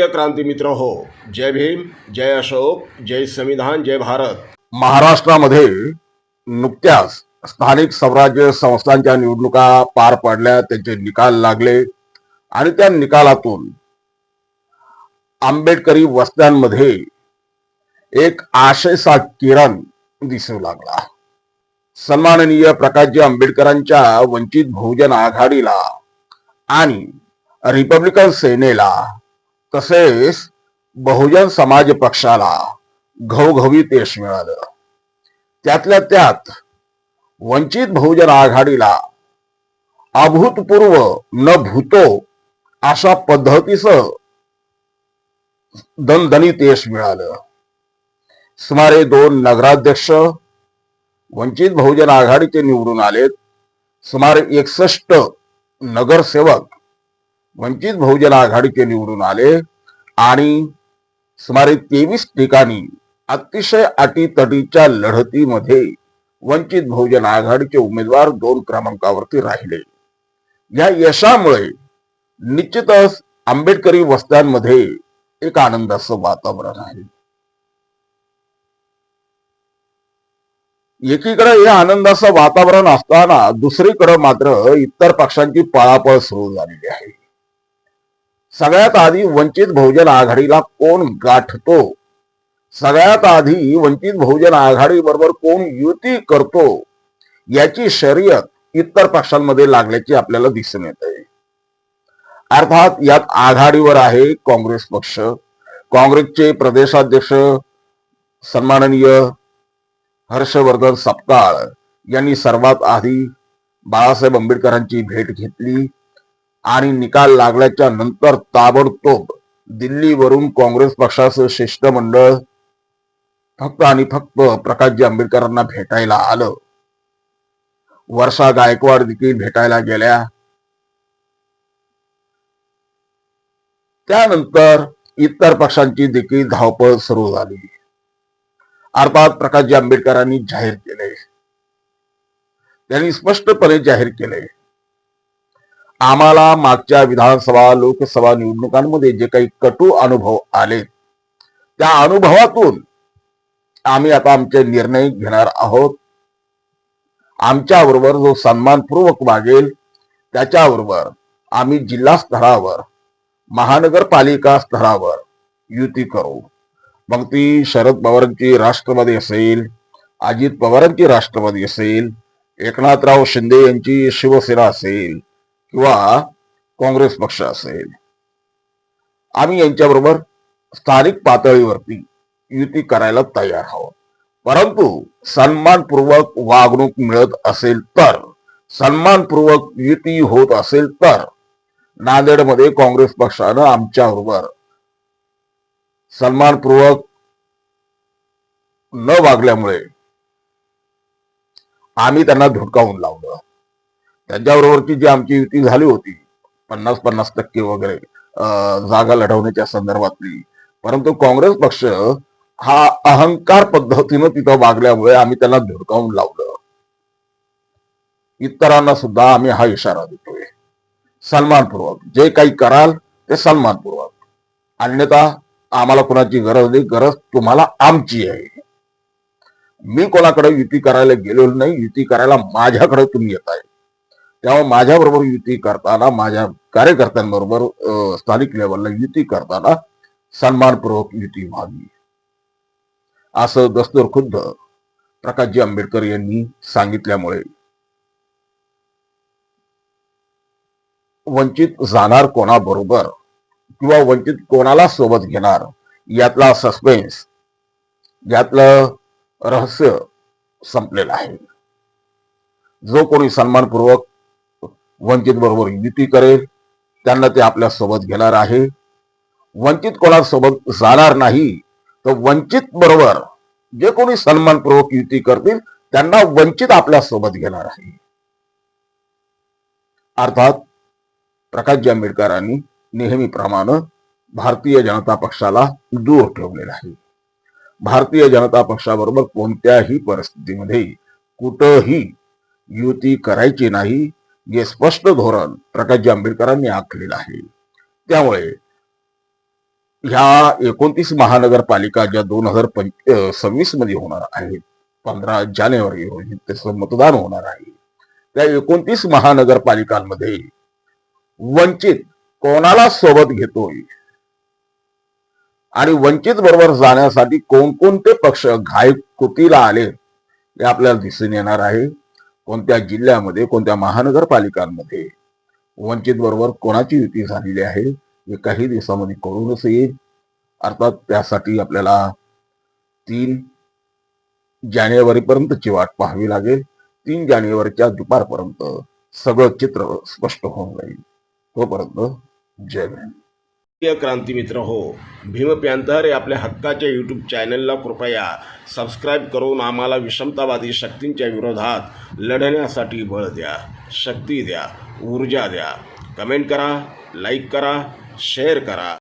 प्रिय क्रांती मित्र हो, जय भीम, जय अशोक, जय संविधान, जय भारत. महाराष्ट्रामध्ये नुकत्याच स्थानिक स्वराज्य संस्थांच्या निवडणुका पार पडल्या, त्यांचे निकाल लागले आणि त्या निकालातून आंबेडकरी वस्त्यांमध्ये एक आशेचा किरण दिसू लागला. सन्माननीय प्रकाशजी आंबेडकरांच्या वंचित बहुजन आघाडीला आणि रिपब्लिकन सेनेला तसेच बहुजन समाज पक्षाला घवघवीत यश मिळालं. त्यातल्या त्यात वंचित बहुजन आघाडीला अभूतपूर्व न भूतो अशा पद्धतीचं दणदणीत यश मिळालं. सुमारे 2 नगराध्यक्ष वंचित बहुजन आघाडीचे निवडून आलेत. सुमारे 61 नगरसेवक वंचित बहुजन आघाडीचे निवडून आले आणि सुमारे 23 ठिकाणी अतिशय अटीतटीच्या लढतीमध्ये वंचित बहुजन आघाडीचे उमेदवार 2 क्रमांकावरती राहिले. या यशामुळे निश्चितच आंबेडकरी वस्त्यांमध्ये एक आनंदाचं वातावरण आहे. एकीकडे हे आनंदाचं वातावरण असताना दुसरीकडे मात्र इतर पक्षांची पळापळ सुरू झालेली आहे. सगळ्यात आधी वंचित बहुजन आघाडीला कोण गाठतो, सगळ्यात आधी वंचित बहुजन आघाडी बरोबर कोण युती करतो याची शर्यत इतर पक्षांमध्ये लागल्याची आपल्याला दिसून येते. अर्थात यात आघाडीवर आहे काँग्रेस पक्ष. काँग्रेसचे प्रदेशाध्यक्ष सन्माननीय हर्षवर्धन सपकाळ यांनी सर्वात आधी बाळासाहेब आंबेडकरांची भेट घेतली आणि निकाल लागल्याच्या नंतर ताबडतोब दिल्लीवरून काँग्रेस पक्षाचं शिष्टमंडळ फक्त आणि फक्त प्रकाशजी आंबेडकरांना भेटायला आलं. वर्षा गायकवाड देखील भेटायला गेल्या. त्यानंतर इतर पक्षांची देखील धावपळ सुरू झाली. अर्थात प्रकाशजी आंबेडकरांनी जाहीर केले, त्यांनी स्पष्टपणे जाहीर केले, आम्हाला मागच्या विधानसभा लोकसभा निवडणुकांमध्ये जे काही कटू अनुभव आले त्या अनुभवातून आम्ही आता आमचे निर्णय घेणार आहोत. आमच्याबरोबर जो सन्मानपूर्वक वागेल त्याच्याबरोबर आम्ही जिल्हा स्तरावर महानगरपालिका स्तरावर युती करू. मग ती शरद पवारांची राष्ट्रवादी असेल, अजित पवारांची राष्ट्रवादी असेल, एकनाथराव शिंदे यांची शिवसेना असेल किंवा काँग्रेस पक्ष असेल, आम्ही यांच्याबरोबर स्थानिक पातळीवरती युती करायला तयार आहोत. परंतु सन्मानपूर्वक वागणूक मिळत असेल तर, सन्मानपूर्वक युती होत असेल तर नांदेडमध्ये काँग्रेस पक्षानं आमच्याबरोबर सन्मानपूर्वक न वागल्यामुळे आम्ही त्यांना धुडकावून लावलं. त्यांच्याबरोबरची जी आमची युती झाली होती 50-50% वगैरे जागा लढवण्याच्या संदर्भातली, परंतु काँग्रेस पक्ष हा अहंकार पद्धतीनं तिथं वागल्यामुळे आम्ही त्यांना धुडकावून लावलं. इतरांना सुद्धा आम्ही हा इशारा देतोय, सन्मानपूर्वक जे काही कराल ते सन्मानपूर्वक, अन्यथा आम्हाला कोणाची गरज नाही. गरज तुम्हाला आमची आहे. मी कोणाकडे युती करायला गेलो नाही, युती करायला माझ्याकडे तुम्ही येत आहे. तेव्हा माझ्याबरोबर युती करताना, माझ्या कार्यकर्त्यांबरोबर स्थानिक लेवलला युती करताना सन्मानपूर्वक युती व्हावी, असं दस्तूरखुद्द प्रकाशजी आंबेडकर यांनी सांगितल्यामुळे वंचित जाणार कोणाबरोबर किंवा वंचित कोणाला सोबत घेणार यातला सस्पेन्स, यातलं रहस्य संपलेलं आहे. जो कोणी सन्मानपूर्वक वंचित बरोबर युती करेल त्यांना ते आपल्या सोबत घेणार आहे. वंचित कोणासोबत जाणार नाही तर वंचित बरोबर जे कोणी सन्मानपूर्वक युती करतील त्यांना वंचित आपल्या सोबत घेणार आहे. अर्थात प्रकाशजी आंबेडकरांनी नेहमीप्रमाणे भारतीय जनता पक्षाला दूर ठेवलेला आहे. भारतीय जनता पक्षाबरोबर कोणत्याही परिस्थितीमध्ये कुठंही युती करायची नाही हे स्पष्ट धोरण प्रकाशजी आंबेडकरांनी आखलेलं आहे. त्यामुळे ह्या 29 महानगरपालिका ज्या 2026 मध्ये होणार आहेत, 15 जानेवारी रोजी त्याचं मतदान होणार आहे. त्या 29 महानगरपालिकांमध्ये वंचित कोणाला सोबत घेतोय आणि वंचित बरोबर जाण्यासाठी कोणकोणते पक्ष घाईकृतीला आले हे आपल्याला दिसून येणार आहे. कोणत्या जिल्ह्यामध्ये, कोणत्या महानगरपालिकांमध्ये वंचित बरोबर कोणाची युती झालेली आहे हे काही दिवसामध्ये कळूनच येईल. अर्थात त्यासाठी आपल्याला 3 जानेवारीपर्यंतची वाट पाहावी लागेल. 3 जानेवारीच्या दुपारपर्यंत सगळं चित्र स्पष्ट होऊन जाईल. तोपर्यंत जय भीम. प्रिय क्रांती मित्र हो, भीम पॅन्थर या आपल्या हक्काच्या यूट्यूब चॅनलला कृपया सबस्क्राईब करून आम्हाला विषमतावादी शक्तींच्या विरोधात लढण्यासाठी बळ द्या, शक्ती द्या, ऊर्जा द्या. कमेंट करा, लाईक करा, शेअर करा.